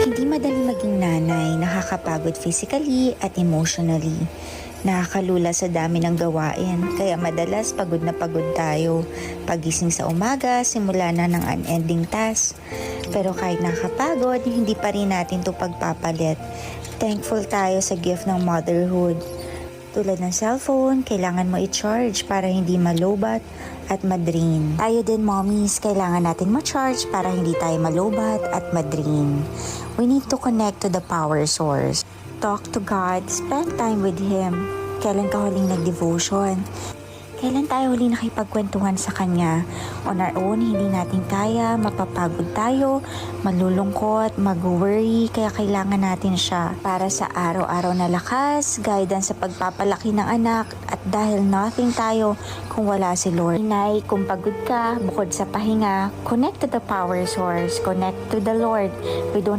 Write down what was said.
Hindi madali maging nanay, nakakapagod physically at emotionally. Nakakalula sa dami ng gawain, kaya madalas pagod na pagod tayo. Pagising sa umaga, simula na ng unending task. Pero kahit nakakapagod, hindi pa rin natin to pagpapalit. Thankful tayo sa gift ng motherhood. Tulad ng cellphone, kailangan mo i-charge para hindi malobat at madrain. Tayo din mommies, kailangan natin ma-charge para hindi tayo malobat at madrain. We need to connect to the power source. Talk to God, spend time with Him. Kailan ka huling nag-devotion? Kailan tayo huli nakipagkwentuhan sa Kanya? On our own, hindi natin kaya, mapapagod tayo, malulungkot, mag-worry, kaya kailangan natin siya para sa araw-araw na lakas, guidance sa pagpapalaki ng anak, at dahil nothing tayo kung wala si Lord. Inay, kung pagod ka, bukod sa pahinga, connect to the power source, connect to the Lord. We don't